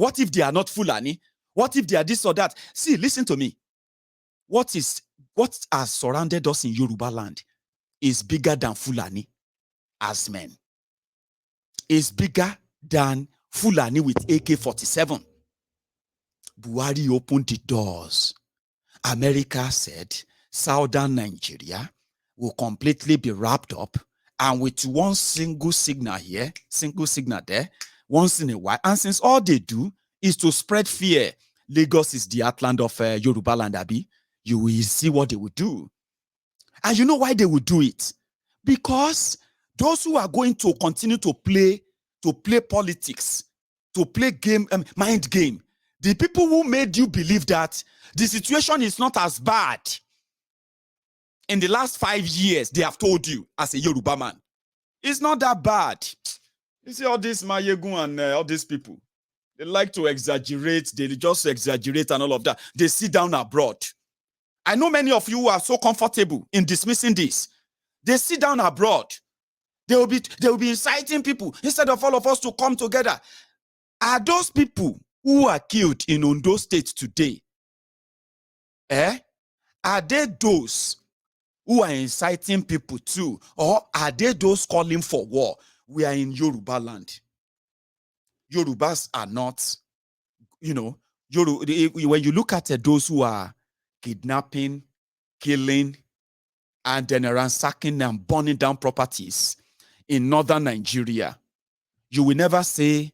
What if they are not Fulani? What if they are this or that? See, listen to me. What has surrounded us in Yoruba land is bigger than Fulani as men. Is bigger than Fulani with AK-47. Buhari opened the doors. America said southern Nigeria will completely be wrapped up, and with one single signal here, single signal there, once in a while. And since all they do is to spread fear, Lagos is the heartland of Yoruba land, Abi, you will see what they will do. And you know why they will do it? Because those who are going to continue to play politics, to play mind game, the people who made you believe that the situation is not as bad in the last 5 years, they have told you as a Yoruba man, it's not that bad. You see all this Mayegun and all these people, they like to exaggerate, they just exaggerate and all of that. They sit down abroad. I know many of you who are so comfortable in dismissing this. They sit down abroad. They will be inciting people instead of all of us to come together. Are those people who are killed in Ondo State today, are they those who are inciting people too? Or are they those calling for war? We are in Yoruba land. Yorubas are not, when you look at those who are kidnapping, killing, and then ransacking and burning down properties in northern Nigeria, you will never say,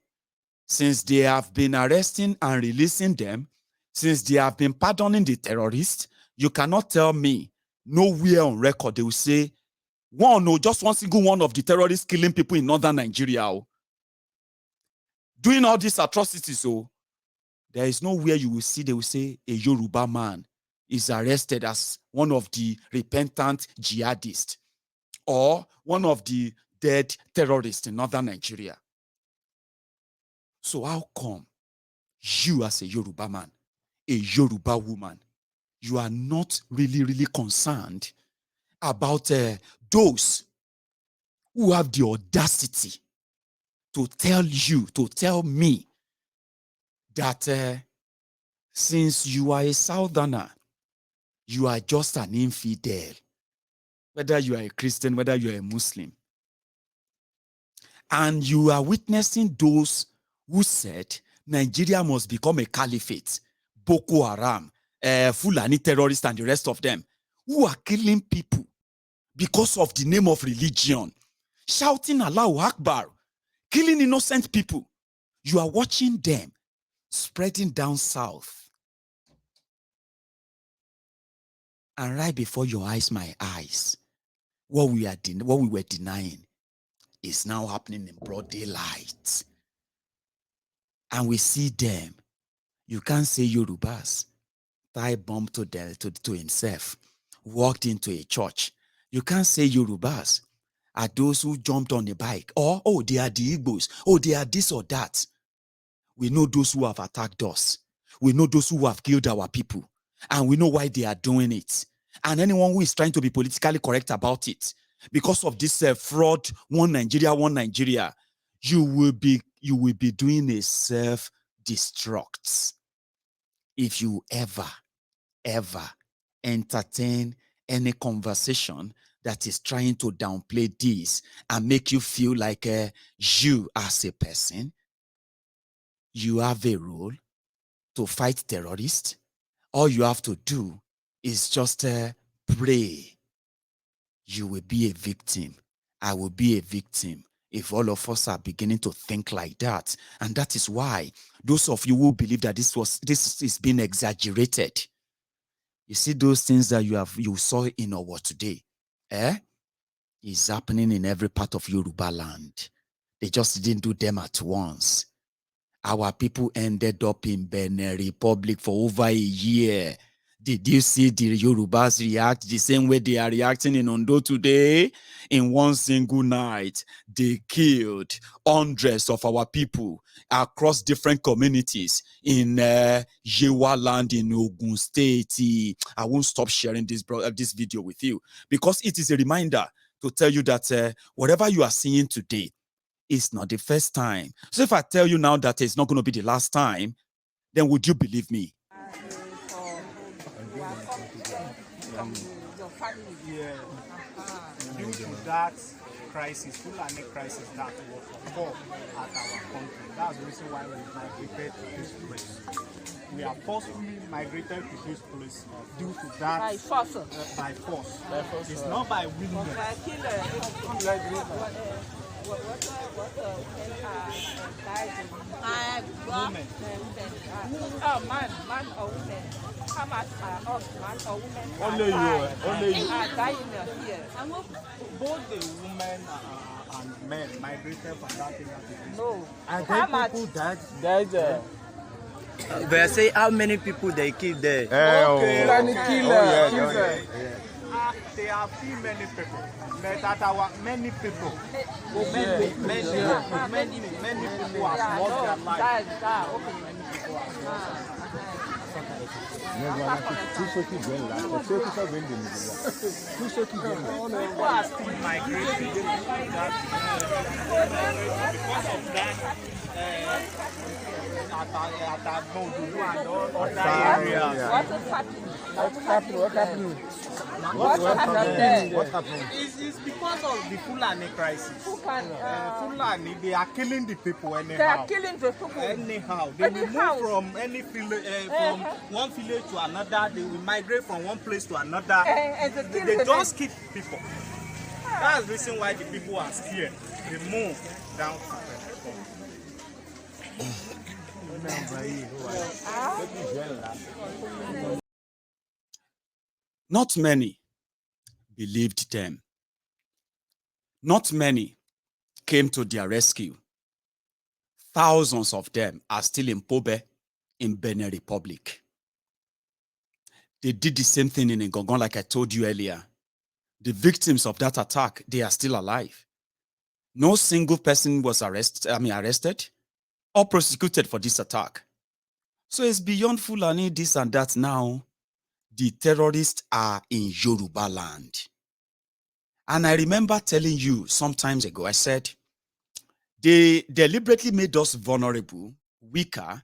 since they have been arresting and releasing them, since they have been pardoning the terrorists, you cannot tell me nowhere on record they will say, just one single one of the terrorists killing people in northern Nigeria, doing all these atrocities. There is nowhere you will see they will say a Yoruba man is arrested as one of the repentant jihadists or one of the dead terrorists in northern Nigeria. So how come you as a Yoruba man, a Yoruba woman, you are not really concerned about those who have the audacity to tell me that since you are a southerner, you are just an infidel, whether you are a Christian, whether you are a Muslim. And you are witnessing those who said Nigeria must become a caliphate, Boko Haram, Fulani terrorists, and the rest of them, who are killing people because of the name of religion, shouting Allahu Akbar, killing innocent people. You are watching them spreading down south. And right before your eyes, my eyes, what we were denying is now happening in broad daylight. And we see them. You can't say Yorubas tie bomb to himself, walked into a church. You can't say Yorubas are those who jumped on a bike, or they are the Igbos, they are this or that. We know those who have attacked us. We know those who have killed our people. And we know why they are doing it. And anyone who is trying to be politically correct about it, because of this fraud, one Nigeria, you will be doing a self-destruct if you ever entertain any conversation that is trying to downplay this and make you feel like you as a person, you have a role to fight terrorists. All you have to do is just pray. You will be a victim. I will be a victim if all of us are beginning to think like that. And that is why those of you who believe that this is being exaggerated, you see those things that you saw in our today, is happening in every part of Yoruba land. They just didn't do them at once. Our people ended up in Benin Republic for over a year. Did you see the Yorubas react the same way they are reacting in Ondo today? In one single night, they killed hundreds of our people across different communities in Yewa land in Ogun State. I won't stop sharing this video with you because it is a reminder to tell you that whatever you are seeing today It's not the first time. So if I tell you now that it's not going to be the last time, then would you believe me? Yeah. Due to that crisis, Fulani crisis that was occurred at our country, that's the reason why we migrated to this place. We are forcefully migrated to this place due to that. By force. By force. It's not by willingness. Women. Oh, man or women. How much are us, man or women? Only you. Are dying here. Both the women and men migrated from that area to this. No. And How then much? people died. But I say how many people they kill there? There are few many people, but that our many people, many people have lost their lives. People are still migrating because of that. At Ondo and other areas. What happened? It's because of the Fulani crisis. Fulani, they are killing the people anyhow. They are killing the people. Anyhow. They will move from any village, from one village to another. They will migrate from one place to another. They just keep people. That's the reason why the people are scared. They move down to Not many believed them. Not many came to their rescue. Thousands of them are still in Pobe, in Benin Republic. They did the same thing in Ngongon, like I told you earlier. The victims of that attack, they are still alive. No single person was arrested or prosecuted for this attack. So it's beyond Fulani, this and that now. The terrorists are in Yoruba land. And I remember telling you sometimes ago, I said, they deliberately made us vulnerable, weaker,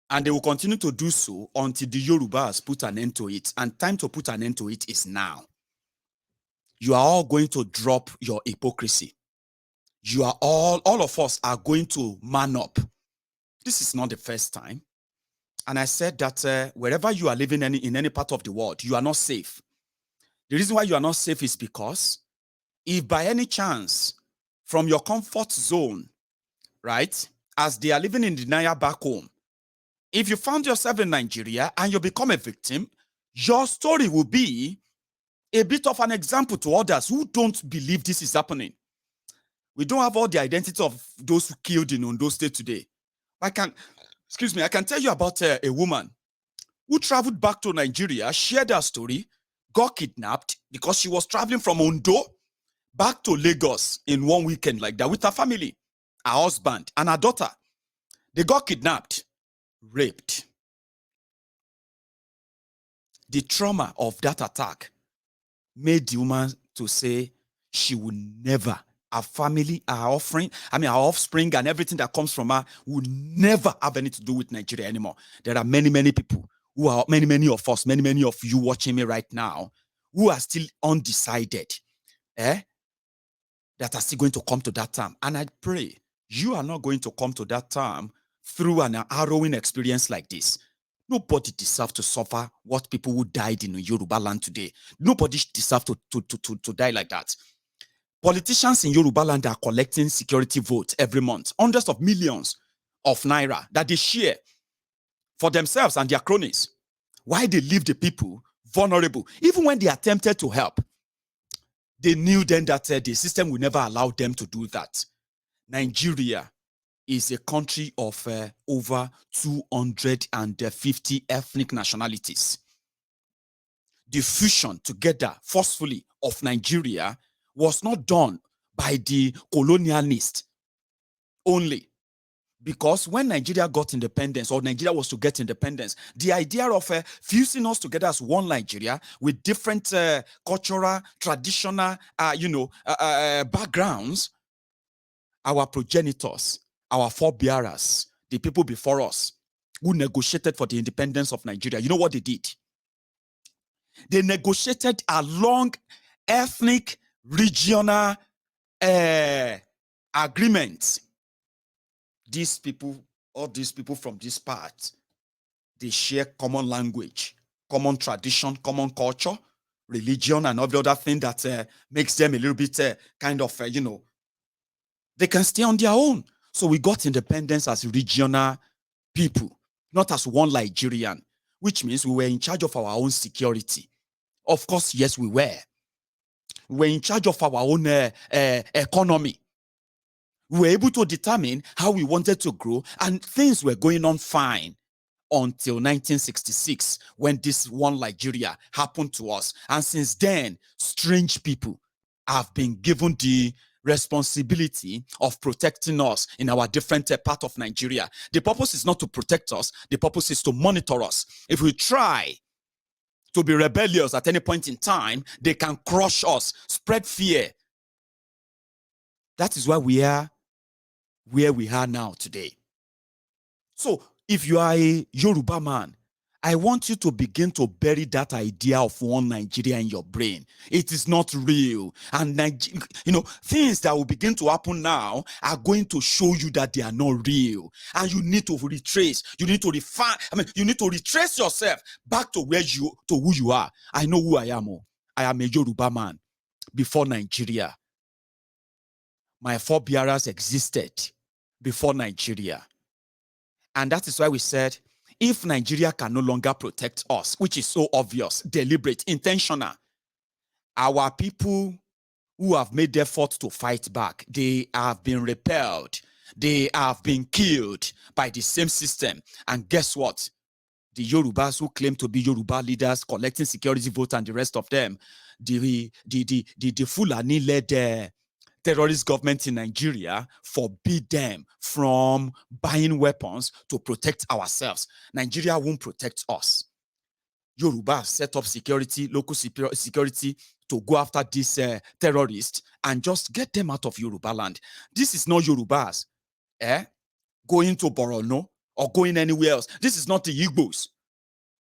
and they will continue to do so until the Yorubas put an end to it. And time to put an end to it is now. You are all going to drop your hypocrisy. You are all of us are going to man up. This is not the first time. And I said that wherever you are living in any part of the world, you are not safe. The reason why you are not safe is because if by any chance from your comfort zone, right, as they are living in denial back home, if you found yourself in Nigeria and you become a victim, your story will be a bit of an example to others who don't believe this is happening. We don't have all the identity of those who killed in Ondo State today. I can tell you about a woman who traveled back to Nigeria, shared her story, got kidnapped because she was traveling from Ondo back to Lagos in one weekend like that with her family, her husband, and her daughter. They got kidnapped, raped. The trauma of that attack made the woman to say she would never, her family, her offspring and everything that comes from her would never have anything to do with Nigeria anymore. There are many, many people who are, many of us, many of you watching me right now, who are still undecided, that are still going to come to that time. And I pray you are not going to come to that time through an harrowing experience like this. Nobody deserves to suffer what people who died in Yoruba land today. Nobody deserves to die like that. Politicians in Yoruba land are collecting security votes every month, hundreds of millions of naira that they share for themselves and their cronies. Why they leave the people vulnerable? Even when they attempted to help, they knew then that the system will never allow them to do that. Nigeria is a country of over 250 ethnic nationalities. The fusion together forcefully of Nigeria was not done by the colonialists only. Because when Nigeria got independence, or Nigeria was to get independence, the idea of fusing us together as one Nigeria with different cultural, traditional, backgrounds our progenitors, our forebearers, the people before us who negotiated for the independence of Nigeria, you know what they did? They negotiated along ethnic, regional agreements. These people, all these people from this part, they share common language, common tradition, common culture, religion, and every other thing that makes them a little bit kind of, they can stay on their own. So we got independence as regional people, not as one Nigerian, which means we were in charge of our own security. Of course, yes, we were. We were in charge of our own economy. We were able to determine how we wanted to grow, and things were going on fine until 1966, when this one Nigeria happened to us. And since then, strange people have been given the responsibility of protecting us in our different part of Nigeria. The purpose is not to protect us. The purpose is to monitor us. If we try to be rebellious at any point in time, they can crush us, spread fear. That is why we are where we are now today. So if you are a Yoruba man, I want you to begin to bury that idea of one Nigeria in your brain. It is not real. And things that will begin to happen now are going to show you that they are not real. And you need to retrace. You need to refine. You need to retrace yourself back to who you are. I know who I am. I am a Yoruba man before Nigeria. My forebearers existed before Nigeria. And that is why we said, if Nigeria can no longer protect us, which is so obvious, deliberate, intentional, our people who have made effort to fight back, they have been repelled. They have been killed by the same system. And guess what? The Yorubas who claim to be Yoruba leaders, collecting security votes and the rest of them, the Fulani-led terrorist government in Nigeria forbid them from buying weapons to protect ourselves. Nigeria won't protect us. Yoruba set up security, local security to go after these terrorists and just get them out of Yoruba land. This is not Yorubas going to Borno or going anywhere else. This is not the Igbos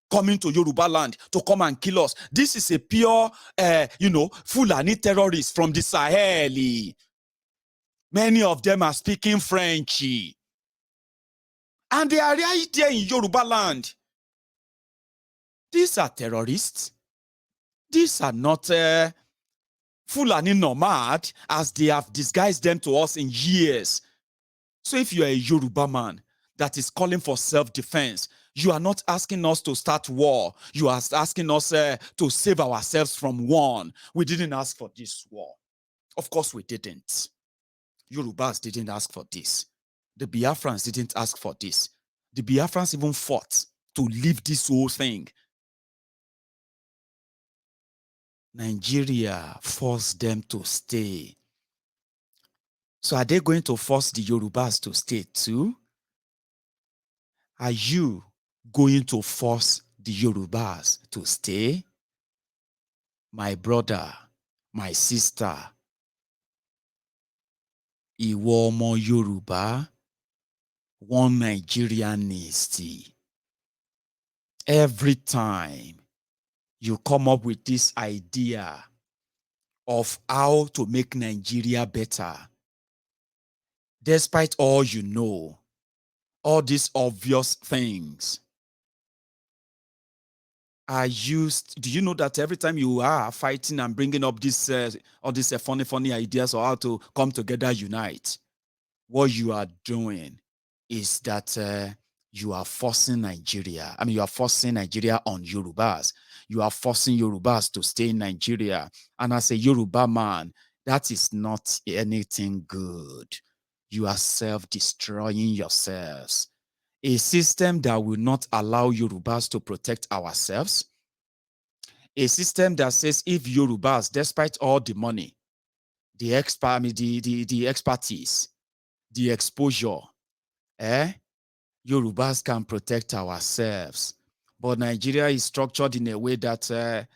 coming to Yoruba land to come and kill us. This is a pure, Fulani terrorists from the Sahel. Many of them are speaking French. And they are right there in Yoruba land. These are terrorists. These are not Fulani nomad, as they have disguised them to us in years. So if you are a Yoruba man that is calling for self-defense, you are not asking us to start war. You are asking us to save ourselves from one. We didn't ask for this war. Of course we didn't. Yorubas didn't ask for this. The Biafrans didn't ask for this. The Biafrans even fought to leave this whole thing. Nigeria forced them to stay. So are they going to force the Yorubas to stay too? Are you going to force the Yorubas to stay? My brother, my sister, Ìwọ ọmọ Yorùbá, one Nigerianist. Every time you come up with this idea of how to make Nigeria better, despite all you know, all these obvious things, do you know that every time you are fighting and bringing up this all these funny ideas or how to come together, unite, what you are doing is that you are forcing Nigeria. You are forcing Nigeria on Yorubas. You are forcing Yorubas to stay in Nigeria. And as a Yoruba man, that is not anything good. You are self-destroying yourselves. A system that will not allow Yorubas to protect ourselves. A system that says if Yorubas, despite all the money, the expertise, the exposure, Yorubas can protect ourselves. But Nigeria is structured in a way that the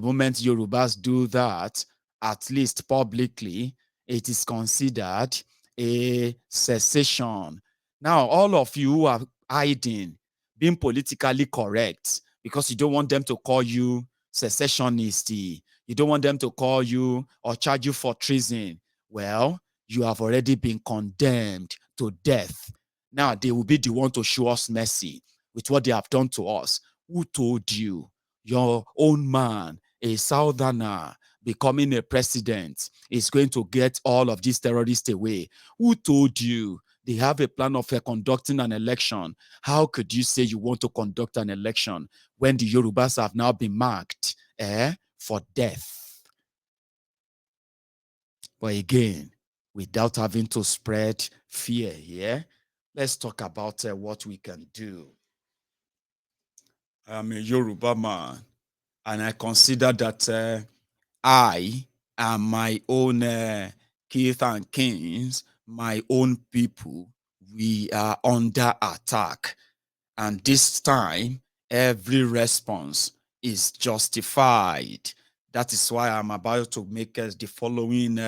moment Yorubas do that, at least publicly, it is considered a secession. Now, all of you who are hiding, being politically correct, because you don't want them to call you secessionist, you don't want them to call you or charge you for treason. Well, you have already been condemned to death. Now, they will be the one to show us mercy with what they have done to us. Who told you? Your own man, a southerner, becoming a president is going to get all of these terrorists away. Who told you? They have a plan of conducting an election. How could you say you want to conduct an election when the Yorubas have now been marked for death? But again, without having to spread fear here, let's talk about what we can do. I'm a Yoruba man, and I consider that I and my own kith and kings, my own people, we are under attack. And this time, every response is justified. That is why I'm about to make us the following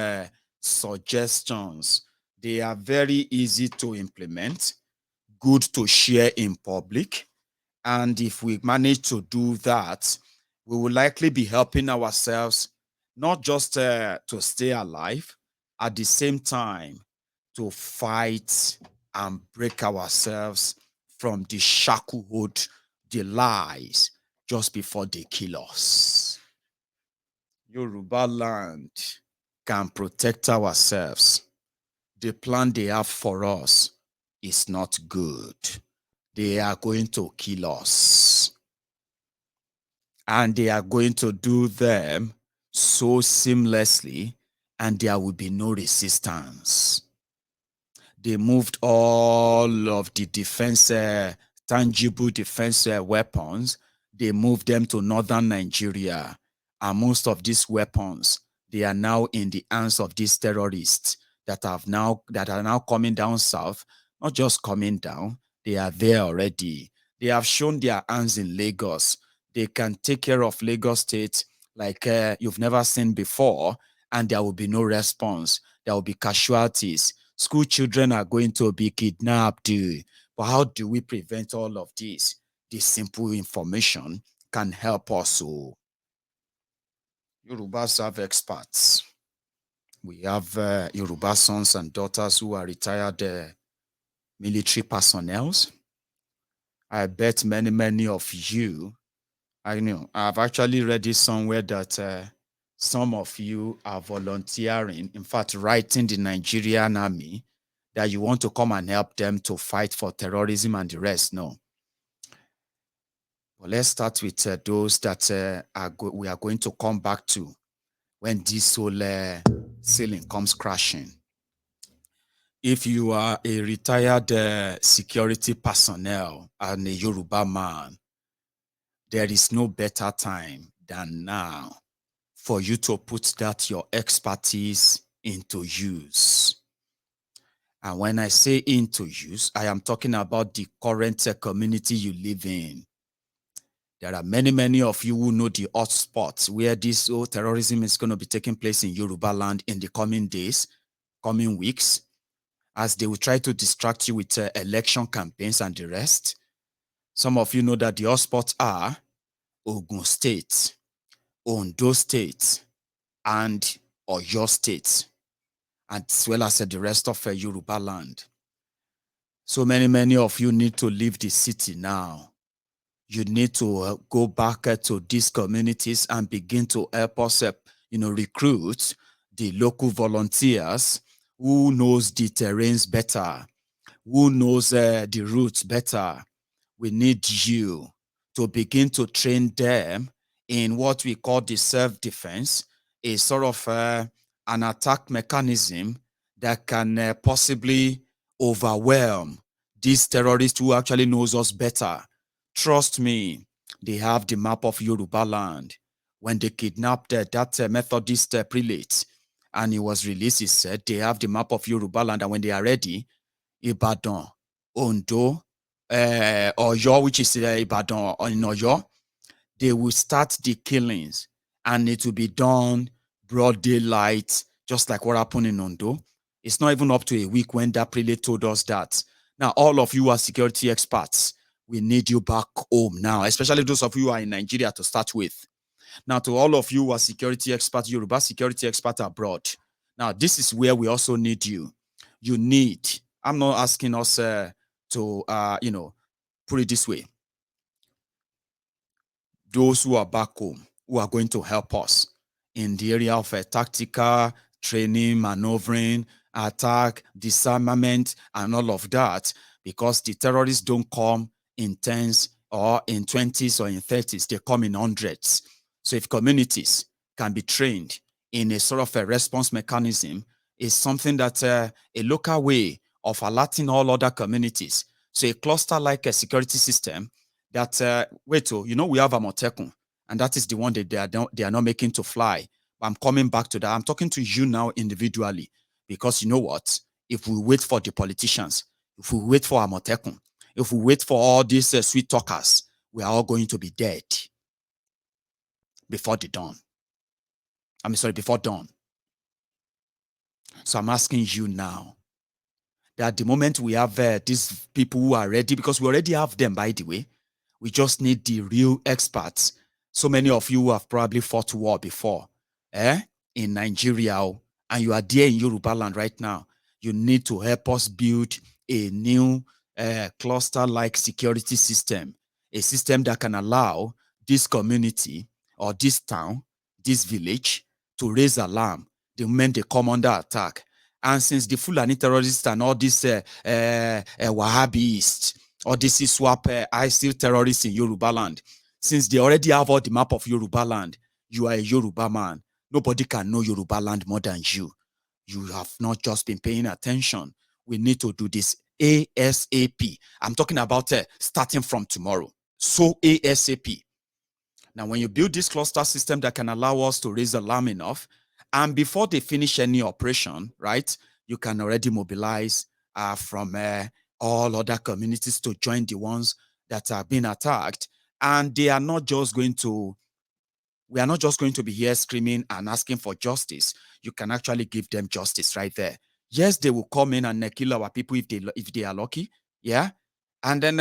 suggestions. They are very easy to implement, good to share in public. And if we manage to do that, we will likely be helping ourselves not just to stay alive, at the same time to fight and break ourselves from the shacklehood, the lies, just before they kill us. Yoruba land can protect ourselves. The plan they have for us is not good. They are going to kill us. And they are going to do them so seamlessly, and there will be no resistance. They moved all of the defense, tangible defense weapons. They moved them to northern Nigeria. And most of these weapons, they are now in the hands of these terrorists that are now coming down south. Not just coming down, they are there already. They have shown their hands in Lagos. They can take care of Lagos State like you've never seen before, and there will be no response. There will be casualties. School children are going to be kidnapped. But how do we prevent all of this? This simple information can help us. So, Yorubas have experts. We have Yoruba sons and daughters who are retired military personnel. I bet many of you, I know, I've actually read this somewhere that some of you are volunteering, in fact, writing the Nigerian army, that you want to come and help them to fight for terrorism and the rest. No. But let's start with those that we are going to come back to when this whole ceiling comes crashing. If you are a retired security personnel and a Yoruba man, there is no better time than now for you to put that your expertise into use. And when I say into use, I am talking about the current community you live in. There are many of you who know the hot spots where this whole terrorism is going to be taking place in Yoruba land in the coming days, coming weeks, as they will try to distract you with election campaigns and the rest. Some of you know that the hot spots are Ogun State, Ondo State, and Oyo State, as well as the rest of Yoruba land. So many of you need to leave the city now. You need to go back to these communities and begin to help us, recruit the local volunteers who knows the terrains better, who knows the routes better. We need you to begin to train them in what we call the self-defense, a sort of an attack mechanism that can possibly overwhelm these terrorists who actually knows us better. Trust me, they have the map of Yoruba land. When they kidnapped that Methodist prelate and he was released, he said they have the map of Yoruba land, and when they are ready, Ibadan, Ondo, Oyo, which is Ibadan in Oyo, they will start the killings, and it will be done broad daylight, just like what happened in Ondo. It's not even up to a week when that prelate told us that. Now, all of you are security experts. We need you back home now, especially those of you who are in Nigeria to start with. Now, to all of you who are security experts, Yoruba security experts abroad. Now, this is where we also need you. You need, I'm not asking us to, put it this way. Those who are back home, who are going to help us in the area of tactical training, maneuvering, attack, disarmament, and all of that, because the terrorists don't come in tens or in 20s or in 30s, they come in hundreds. So if communities can be trained in a sort of a response mechanism, is something that a local way of alerting all other communities. So a cluster-like a security system that, we have Amotekun, and that is the one that they are not making to fly. But I'm coming back to that. I'm talking to you now individually, because you know what? If we wait for the politicians, if we wait for Amotekun, if we wait for all these sweet talkers, we are all going to be dead before the dawn. Before dawn. So I'm asking you now that the moment we have these people who are ready, because we already have them, by the way, we just need the real experts. So many of you have probably fought war before, in Nigeria, and you are there in Yoruba land right now. You need to help us build a new cluster-like security system, a system that can allow this community or this town, this village, to raise alarm the moment they come under attack. And since the Fulani terrorists and all these Wahhabists, or this is swap ISIL terrorists in Yoruba land, since they already have all the map of Yoruba land, you are a Yoruba man. Nobody can know Yoruba land more than you. You have not just been paying attention. We need to do this ASAP. I'm talking about starting from tomorrow. So ASAP. Now, when you build this cluster system that can allow us to raise alarm enough, and before they finish any operation, right, you can already mobilize from all other communities to join the ones that are being attacked. And they are not just going to, we are not just going to be here screaming and asking for justice. You can actually give them justice right there. Yes, they will come in and kill our people if they are lucky. Yeah. And then,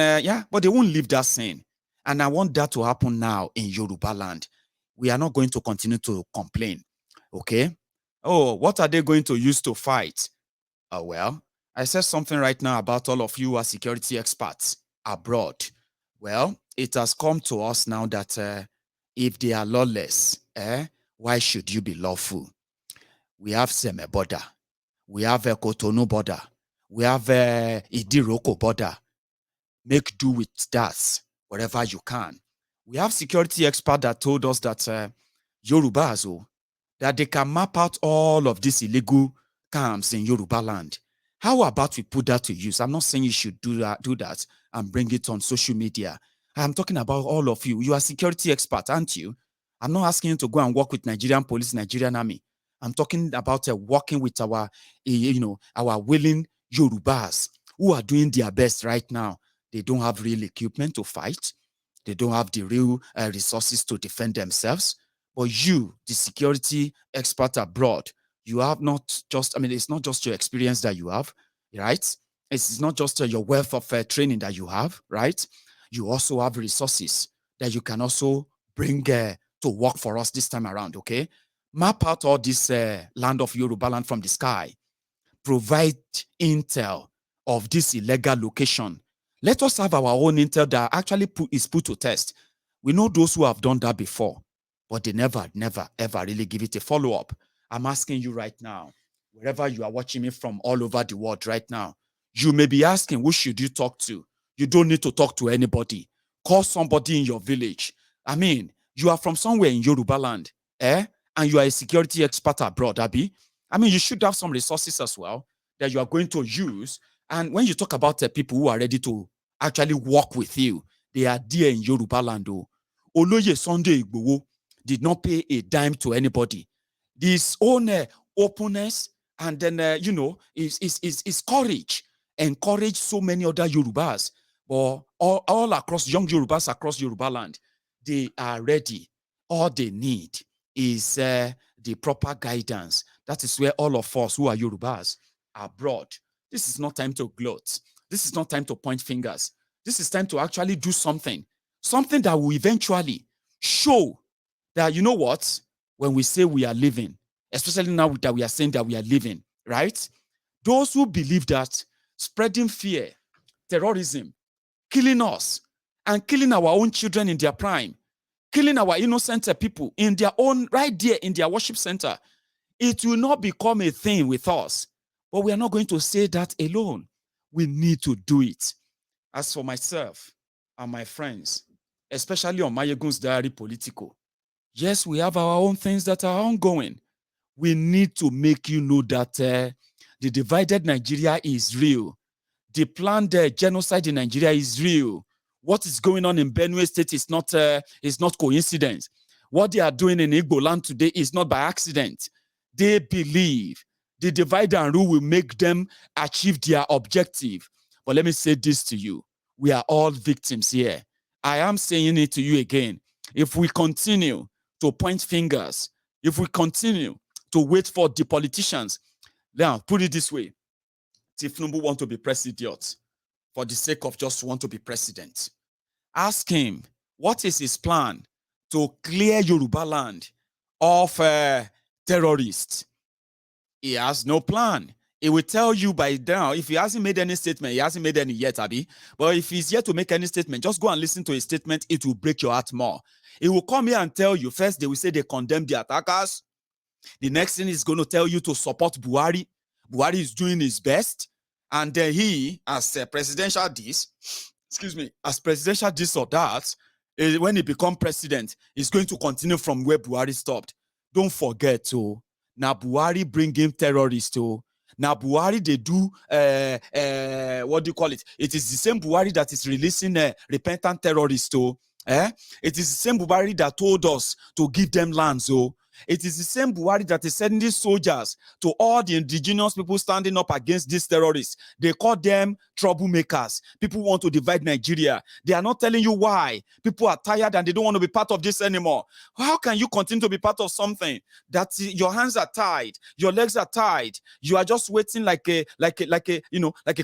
but they won't leave that scene. And I want that to happen now in Yoruba land. We are not going to continue to complain. Okay. Oh, what are they going to use to fight? Well, I said something right now about all of you as security experts abroad. Well, it has come to us now that if they are lawless, why should you be lawful? We have Seme border. We have a Cotonou border. We have a Idiroko border. Make do with that wherever you can. We have security experts that told us that Yorubas, that they can map out all of these illegal camps in Yoruba land. How about we put that to use? I'm not saying you should do that and bring it on social media. I'm talking about all of you. You are security experts, aren't you? I'm not asking you to go and work with Nigerian police, Nigerian army. I'm talking about working with our willing Yorubas who are doing their best right now. They don't have real equipment to fight. They don't have the real resources to defend themselves. But you, the security expert abroad, you have not just, it's not just your experience that you have, right? It's not just your wealth of training that you have, right? You also have resources that you can also bring to work for us this time around, okay? Map out all this land of Yoruba land from the sky. Provide intel of this illegal location. Let us have our own intel that actually is put to test. We know those who have done that before, but they never, ever really give it a follow-up. I'm asking you right now, wherever you are watching me from all over the world right now, you may be asking, who should you talk to? You don't need to talk to anybody. Call somebody in your village. You are from somewhere in Yoruba land, and you are a security expert abroad, Abi. You should have some resources as well that you are going to use. And when you talk about people who are ready to actually work with you, they are there in Yoruba land. Oloye Sunday Igboho did not pay a dime to anybody. His own openness and then, his courage encouraged so many other Yorubas, but all across, young Yorubas across Yoruba land, they are ready. All they need is the proper guidance. That is where all of us who are Yorubas abroad. This is not time to gloat. This is not time to point fingers. This is time to actually do something. Something that will eventually show that, you know what, when we say we are living, especially now that we are saying that we are living, right? Those who believe that spreading fear, terrorism, killing us, and killing our own children in their prime, killing our innocent people in their own, right there in their worship center, it will not become a thing with us. But we are not going to say that alone. We need to do it. As for myself and my friends, especially on Mayegun's Diary Politico, yes, we have our own things that are ongoing. We need to make you know that the divided Nigeria is real. The planned genocide in Nigeria is real. What is going on in Benue State is not coincidence. What they are doing in Igbo land today is not by accident. They believe the divide and rule will make them achieve their objective. But let me say this to you. We are all victims here. I am saying it to you again. If we continue to point fingers, if we continue to wait for the politicians, now put it this way, Tinubu want to be president for the sake of just want to be president. Ask him, what is his plan to clear Yoruba land of terrorists? He has no plan. He will tell you by now, if he hasn't made any statement, he hasn't made any yet, Abi. But if he's yet to make any statement, just go and listen to his statement. It will break your heart more. He will come here and tell you, first they will say they condemn the attackers. The next thing is going to tell you to support Buhari. Buhari is doing his best. And then he, as presidential this, as presidential this or that, when he become president, he's going to continue from where Buhari stopped. Don't forget, now Buhari bring in terrorists, now Buhari, they do, what do you call it? It is the same Buhari that is releasing repentant terrorists, it is the same Buhari that told us to give them lands, It is the same Buhari that is sending soldiers to all the indigenous people standing up against these terrorists. They call them troublemakers. People want to divide Nigeria. They are not telling you why. People are tired and they don't want to be part of this anymore. How can you continue to be part of something that your hands are tied, your legs are tied, you are just waiting like a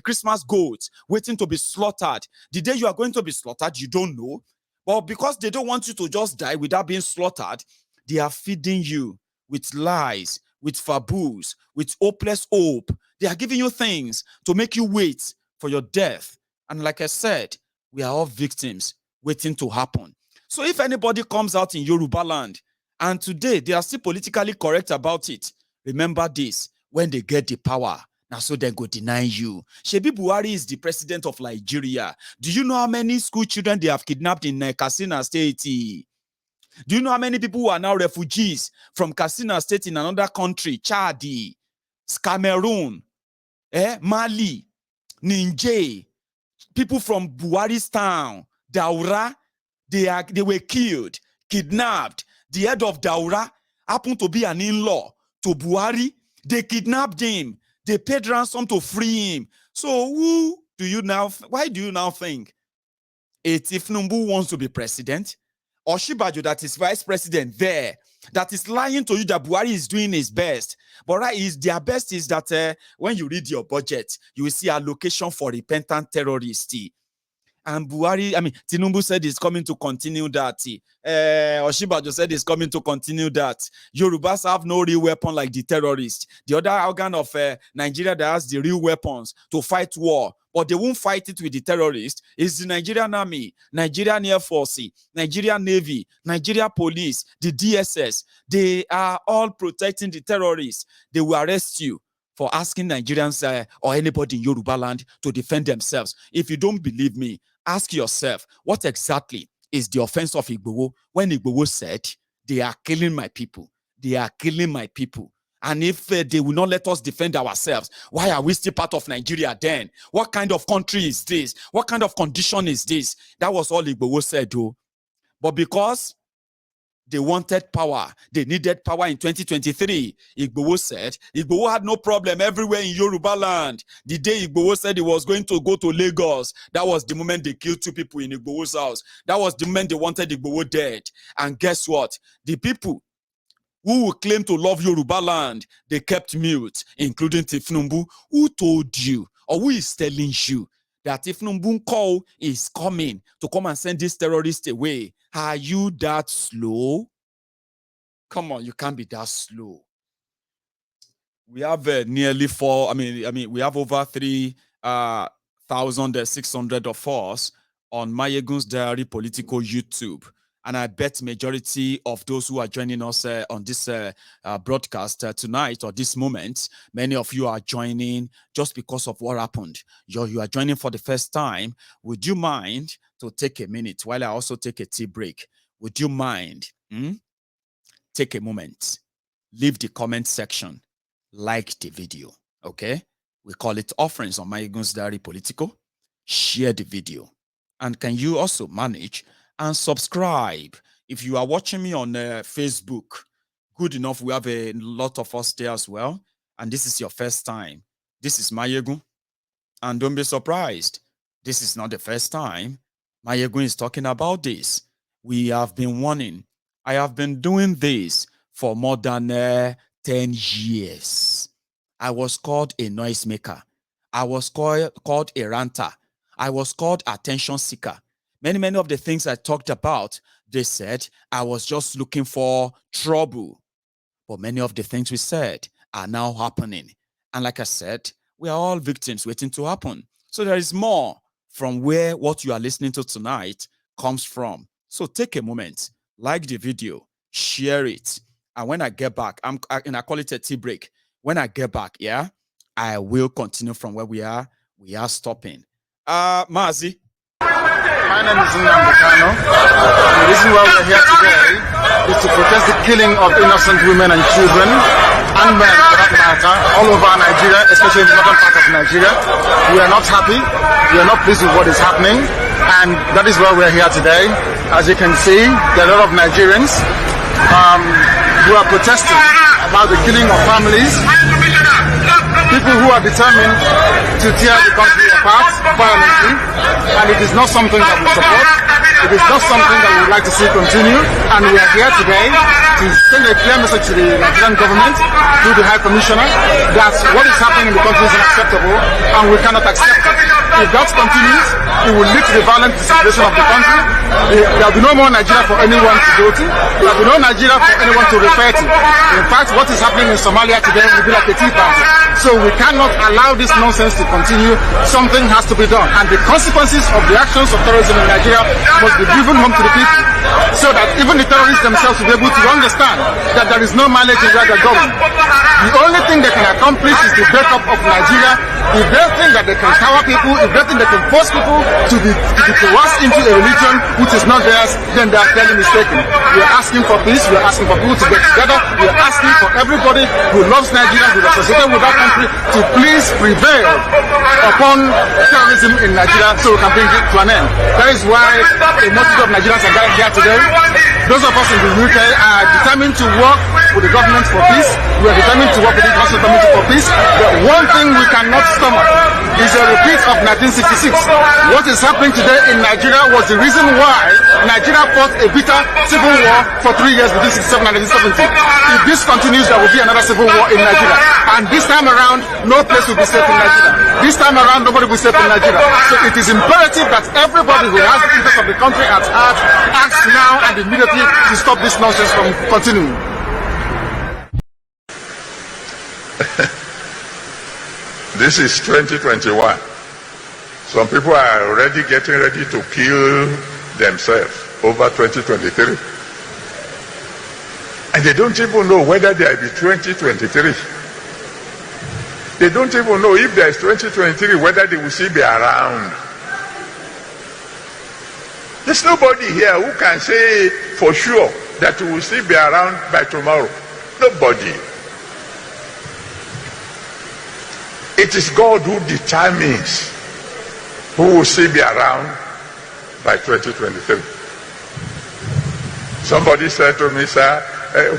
Christmas goat, waiting to be slaughtered. The day you are going to be slaughtered, you don't know. But because they don't want you to just die without being slaughtered, they are feeding you with lies, with faboos, with hopeless hope. They are giving you things to make you wait for your death. And like I said, we are all victims waiting to happen. So if anybody comes out in Yoruba land, and today they are still politically correct about it, remember this, when they get the power, now so they go deny you. Shebi Buhari is the president of Nigeria. Do you know how many school children they have kidnapped in Katsina State? Do you know how many people who are now refugees from Katsina State in another country? Chad, Cameroon, Mali, Niger, people from Buhari's town, Daura, they were killed, kidnapped. The head of Daura happened to be an in-law to Buhari. They kidnapped him. They paid ransom to free him. So why do you now think if Tinubu wants to be president, or Shibaju that is vice president there, that is lying to you that Buhari is doing his best? But their best is that when you read your budget, you will see allocation for repentant terrorists. And Buhari, Tinubu said he's coming to continue that. Oshibajo said he's coming to continue that. Yorubas have no real weapon like the terrorists. The other organ of Nigeria that has the real weapons to fight war, but they won't fight it with the terrorists, is the Nigerian Army, Nigerian Air Force, Nigerian Navy, Nigeria Police, the DSS. They are all protecting the terrorists. They will arrest you for asking Nigerians or anybody in Yoruba land to defend themselves. If you don't believe me, ask yourself, what exactly is the offense of Igboho when Igboho said, they are killing my people, they are killing my people. And if they will not let us defend ourselves, why are we still part of Nigeria then? What kind of country is this? What kind of condition is this? That was all Igboho said, though. But because they wanted power, they needed power in 2023, Igboho said, Igboho had no problem everywhere in Yoruba land. The day Igboho said he was going to go to Lagos, that was the moment they killed 2 people in Igboho's house. That was the moment they wanted Igboho dead. And guess what? The people who will claim to love Yoruba land, they kept mute, including Tifnumbu. Who told you, or who is telling you that Tifnumbu call is coming to come and send this terrorist away? Are you that slow? Come on, you can't be that slow. We have nearly we have over 3,600 of us on Mayegun's Diary Political YouTube. And I bet majority of those who are joining us on this broadcast tonight or this moment, many of you are joining just because of what happened. You are joining for the first time. Would you mind to take a minute while I also take a tea break? Would you mind? Take a moment. Leave the comment section. Like the video. Okay? We call it Offerings on Mayegun's Diary Political. Share the video. And can you also manage and subscribe? If you are watching me on Facebook, good enough, we have a lot of us there as well. And this is your first time. This is Mayegun. And don't be surprised. This is not the first time Mayegun is talking about this. We have been warning. I have been doing this for more than 10 years. I was called a noisemaker. I was called a ranter. I was called attention seeker. Many of the things I talked about, they said I was just looking for trouble. But many of the things we said are now happening. And like I said, we are all victims waiting to happen. So there is more from where what you are listening to tonight comes from. So take a moment, like the video, share it. And when I get back, I call it a tea break. When I get back, yeah, I will continue from where we are. We are stopping. Mazi. My name is Nnamdi. The reason why we're here today is to protest the killing of innocent women and children, and men for that matter, all over Nigeria, especially in the northern part of Nigeria. We are not happy. We are not pleased with what is happening, and that is why we're here today. As you can see, there are a lot of Nigerians who are protesting about the killing of families, people who are determined to tear the country apart violently, and it is not something that we support. It is not something that we would like to see continue, and we are here today to send a clear message to the Nigerian government through the High Commissioner that what is happening in the country is unacceptable, and we cannot accept it. If that continues, it will lead to the violent situation of the country. There will be no more Nigeria for anyone to go to. There will be no Nigeria for anyone to refer to. In fact, what is happening in Somalia today will be like a tea party. So we cannot allow this nonsense to continue. Something has to be done. And the consequences of the actions of terrorism in Nigeria must be driven home to the people, so that even the terrorists themselves will be able to understand that there is no mileage in where they're going. The only thing they can accomplish is the breakup of Nigeria. If they think that they can cower people, if they think they can force people to be coerced into a religion which is not theirs, then they are clearly mistaken. We are asking for peace. We are asking for people to get together. We are asking for everybody who loves Nigeria, who is associated with that country, to please prevail upon terrorism in Nigeria so we can bring it to an end. That is why a multitude of Nigerians are gathered here today. Those of us in the UK are determined to work with the government for peace. We are determined to work with the International Committee for peace. But one thing we cannot stomach is a repeat of 1966. What is happening today in Nigeria was the reason why Nigeria fought a bitter civil war for 3 years between 1967 and 1970. If this continues, there will be another civil war in Nigeria. And this time around, no place will be safe in Nigeria. This time around, nobody will be safe in Nigeria. So it is imperative that everybody who has the interest of the country at heart acts now and immediately to stop this nonsense from continuing. This is 2021. Some people are already getting ready to kill themselves over 2023. And they don't even know whether there will be 2023. They don't even know if there is 2023, whether they will still be around. There's nobody here who can say for sure that we will still be around by tomorrow. Nobody. It is God who determines who will still be around by 2023. Somebody said to me, sir,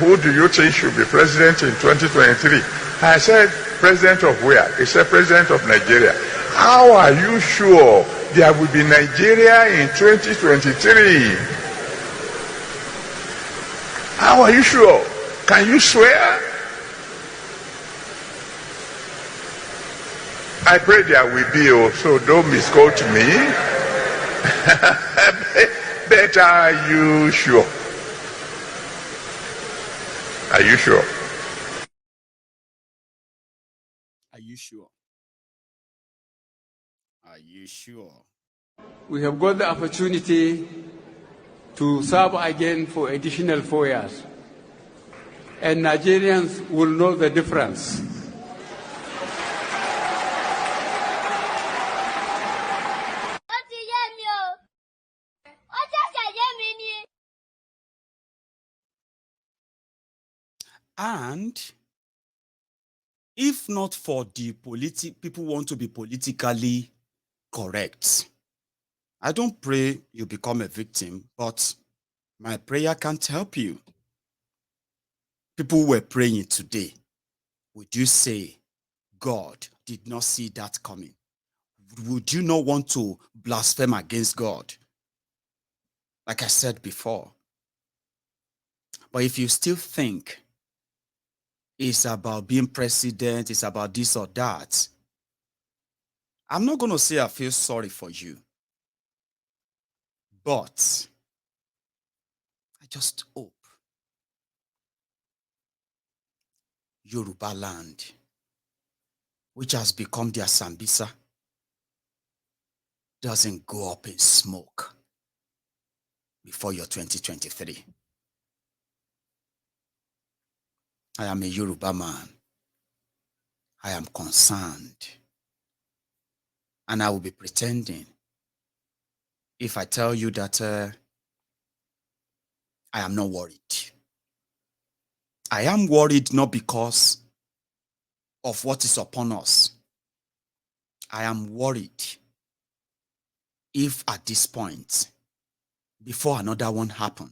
who do you think should be president in 2023? I said, president of where? He said, president of Nigeria. How are you sure there will be Nigeria in 2023? How are you sure? Can you swear? I pray there will be, so don't misquote me. But are you sure? Are you sure? Are you sure? Are you sure? We have got the opportunity to serve again for additional 4 years. And Nigerians will know the difference. And if not for the people want to be politically correct, I don't pray you become a victim, but my prayer can't help you. People who were praying today, would you say God did not see that coming? Would you not want to blaspheme against God? Like I said before. But if you still think it's about being president, it's about this or that, I'm not going to say I feel sorry for you. But I just hope Yoruba land, which has become their Sambisa, doesn't go up in smoke before your 2023. I am a Yoruba man. I am concerned. And I will be pretending if I tell you that I am not worried. I am worried not because of what is upon us. I am worried if at this point, before another one happened,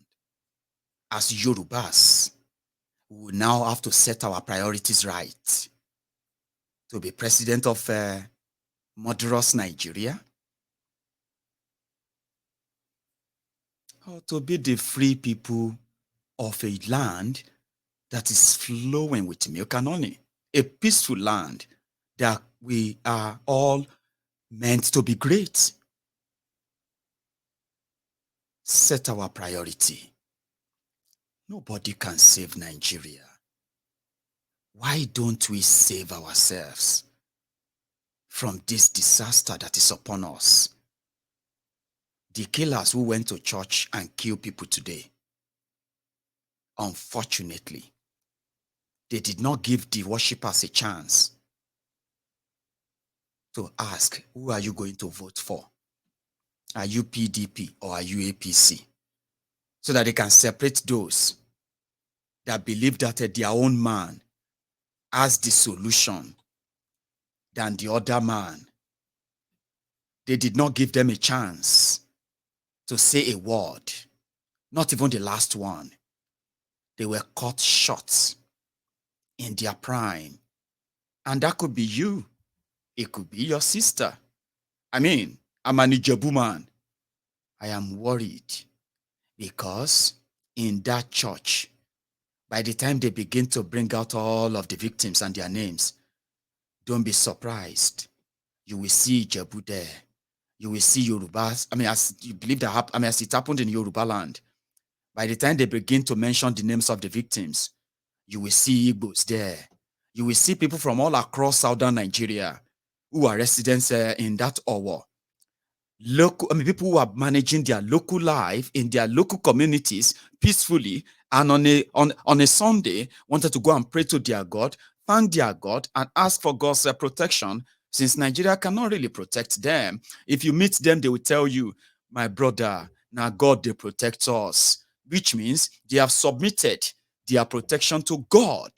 as Yorubas, we will now have to set our priorities right to be president of murderous Nigeria, or to be the free people of a land that is flowing with milk and honey, a peaceful land that we are all meant to be great. Set our priority. Nobody can save Nigeria. Why don't we save ourselves from this disaster that is upon us? The killers who went to church and killed people today, unfortunately, they did not give the worshippers a chance to ask, who are you going to vote for? Are you PDP or are you APC? So that they can separate those that believe that their own man has the solution than the other man. They did not give them a chance to say a word, not even the last one. They were caught short in their prime. And that could be you. It could be your sister. I mean, I'm an Ijebu man. I am worried because in that church, by the time they begin to bring out all of the victims and their names, don't be surprised. You will see Ijebu there. You will see Yorubas. I mean, as you believe that, as it happened in Yoruba land, by the time they begin to mention the names of the victims, you will see Igbos there. You will see people from all across southern Nigeria who are residents in that Owo. People who are managing their local life in their local communities peacefully, and on a Sunday wanted to go and pray to their God, thank their God, and ask for God's protection, since Nigeria cannot really protect them. If you meet them, they will tell you, my brother, now God, they protect us, which means they have submitted their protection to God.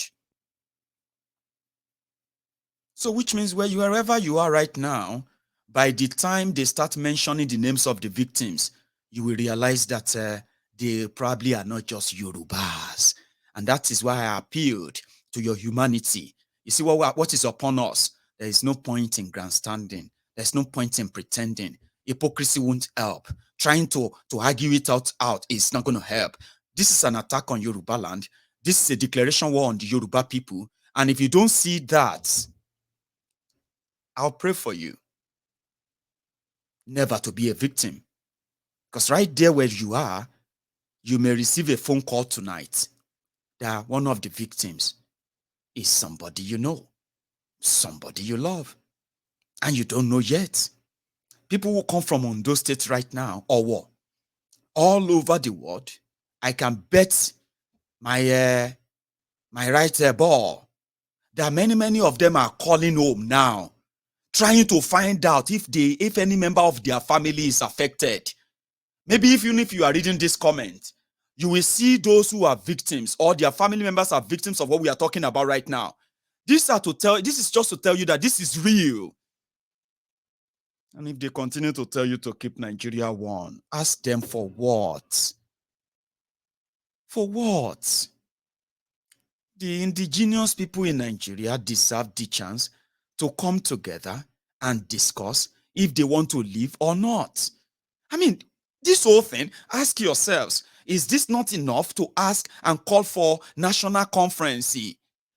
So which means wherever you are right now, by the time they start mentioning the names of the victims, you will realize that they probably are not just Yorubas. And that is why I appealed to your humanity. You see what is upon us? There is no point in grandstanding. There's no point in pretending. Hypocrisy won't help. Trying to argue it out is not going to help. This is an attack on Yoruba land. This is a declaration war on the Yoruba people. And if you don't see that, I'll pray for you never to be a victim. Because right there where you are, you may receive a phone call tonight that one of the victims is somebody you know, somebody you love, and you don't know yet. People who come from Ondo State right now, or what? All over the world, I can bet my right ball that many of them are calling home now, trying to find out if any member of their family is affected. Maybe even if you are reading this comment, you will see those who are victims or their family members are victims of what we are talking about right now. This is just to tell you that this is real. And if they continue to tell you to keep Nigeria one, ask them for what? For what? The indigenous people in Nigeria deserve the chance to come together and discuss if they want to live or not. I mean, this whole thing, ask yourselves, is this not enough to ask and call for national conference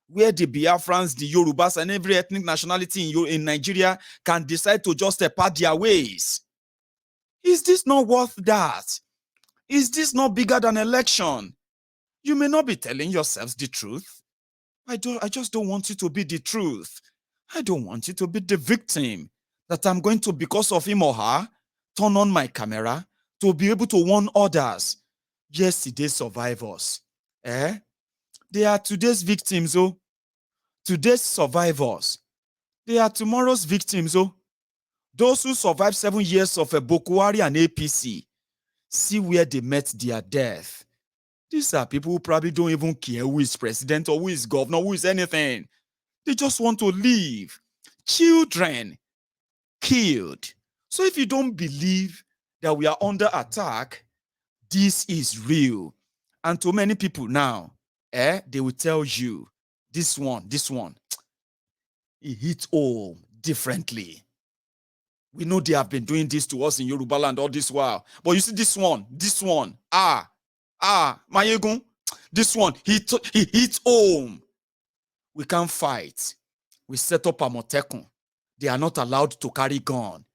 where the Biafrans, the Yorubas, and every ethnic nationality in Nigeria can decide to just part their ways? Is this not worth that? Is this not bigger than election? You may not be telling yourselves the truth. I just don't want you to be the truth. I don't want you to be the victim that I'm going to, because of him or her, turn on my camera to be able to warn others. Yesterday's survivors. They are today's victims, oh. Today's survivors. They are tomorrow's victims, oh. Those who survived 7 years of a Boko Haram and APC. See where they met their death. These are people who probably don't even care who is president or who is governor, who is anything. They just want to live. Children killed. So if you don't believe that we are under attack, this is real. And to many people now, they will tell you, this one, it hits home differently. We know they have been doing this to us in Yoruba land all this while. But you see this one, Mayegun, this one, he hits home. We can't fight. We set up Amotekun. They are not allowed to carry gun.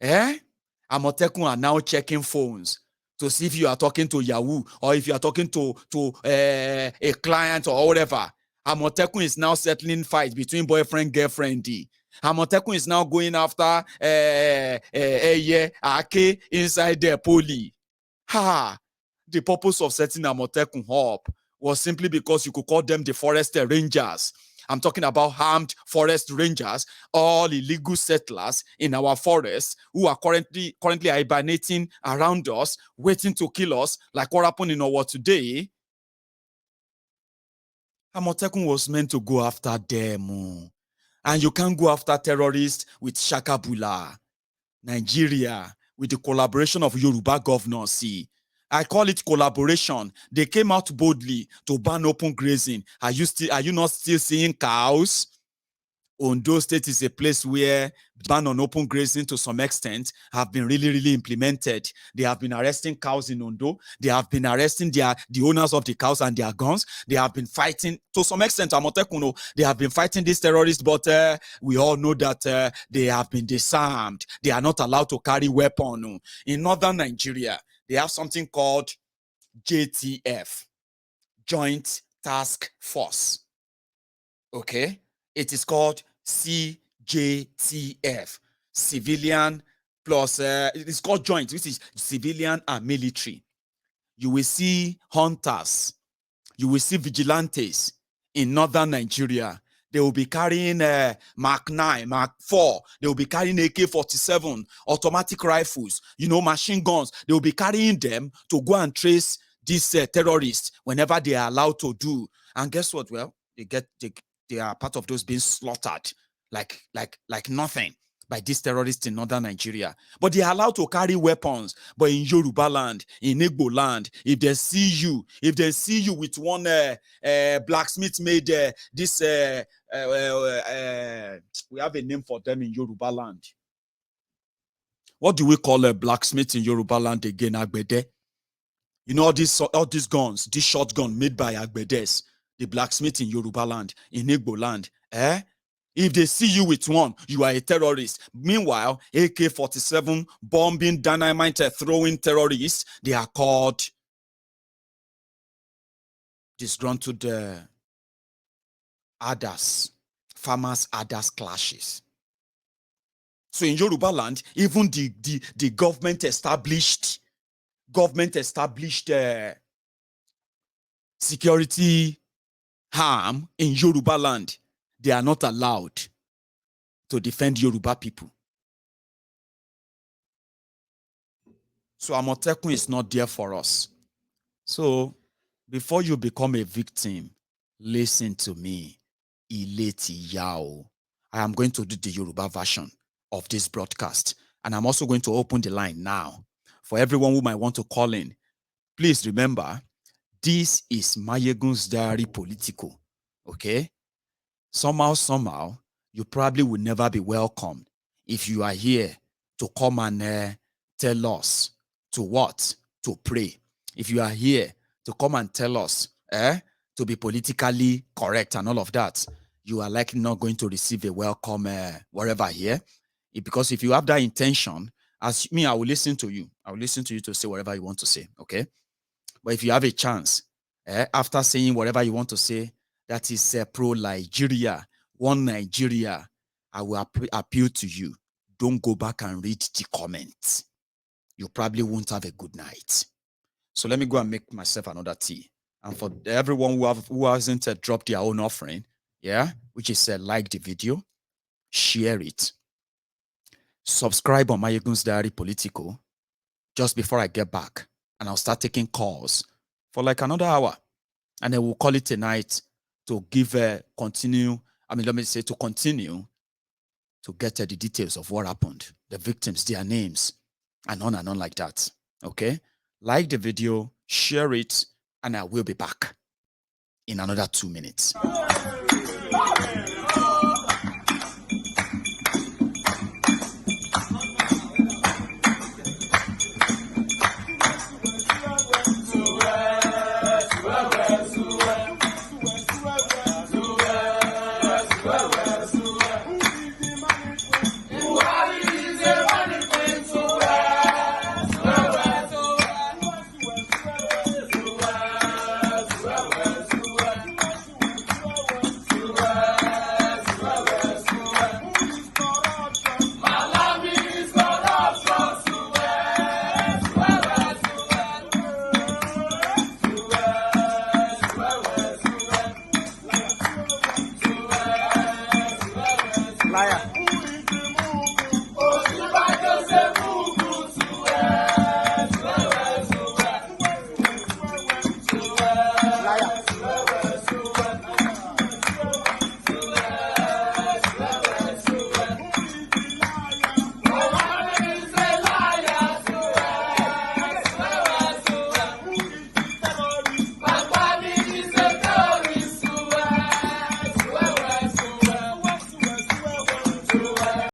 Amotekun are now checking phones to see if you are talking to Yahoo or if you are talking to a client or whatever. Amotekun is now settling fights between boyfriend, girlfriend. Amotekun is now going after Ake inside their poly. The purpose of setting Amotekun up was simply because you could call them the forest rangers. I'm talking about armed forest rangers, all illegal settlers in our forests who are currently hibernating around us, waiting to kill us, like what happened in our today. Amotekun was meant to go after them. And you can't go after terrorists with Shakabula. Nigeria, with the collaboration of Yoruba governors, I call it collaboration. They came out boldly to ban open grazing. Are you not still seeing cows? Ondo State is a place where ban on open grazing to some extent have been really implemented. They have been arresting cows in Ondo. They have been arresting the owners of the cows and their guns. They have been fighting to some extent. They have been fighting these terrorists, but we all know that they have been disarmed. They are not allowed to carry weapons. In northern Nigeria, they have something called JTF, Joint Task Force. Okay? It is called CJTF, civilian plus, it's called joint, which is civilian and military. You will see hunters, you will see vigilantes in northern Nigeria. They will be carrying Mark 9, Mark 4. They will be carrying AK-47, automatic rifles, machine guns. They will be carrying them to go and trace these terrorists whenever they are allowed to do. And guess what? Well, they are part of those being slaughtered like nothing by these terrorists in northern Nigeria. But they are allowed to carry weapons. But in Yoruba land, in Igbo land, if they see you with one blacksmith made this, we have a name for them in Yoruba land. What do we call a blacksmith in Yoruba land again? Agbede. All these guns, this shotgun made by Agbedes. the blacksmith in Yoruba land, in Igbo land, if they see you with one, you are a terrorist. Meanwhile, AK-47 bombing, dynamite throwing terrorists, they are called disgruntled others, farmers, others clashes. So in Yoruba land, even the government established security arm in Yoruba land, they are not allowed to defend Yoruba people. So Amotekun is not there for us. So before you become a victim, listen to me. Ileti Yao. I am going to do the Yoruba version of this broadcast. And I'm also going to open the line now. For everyone who might want to call in, please remember, this is Mayegun's Diary Political. Okay? Somehow, you probably will never be welcome if you are here to come and tell us to what? To pray. If you are here to come and tell us to be politically correct and all of that, you are likely not going to receive a welcome wherever here. Because if you have that intention, as me, I will listen to you. I will listen to you to say whatever you want to say, okay? But if you have a chance, after saying whatever you want to say, that is pro-Nigeria, one Nigeria, I will appeal to you. Don't go back and read the comments. You probably won't have a good night. So let me go and make myself another tea. And for everyone who hasn't dropped their own offering, which is like the video, share it, subscribe on Mayegun's Diary Political just before I get back, and I'll start taking calls for like another hour, and then we'll call it a night to continue to get the details of what happened, the victims, their names, and on like that. Okay? Like the video, share it, and I will be back in another 2 minutes.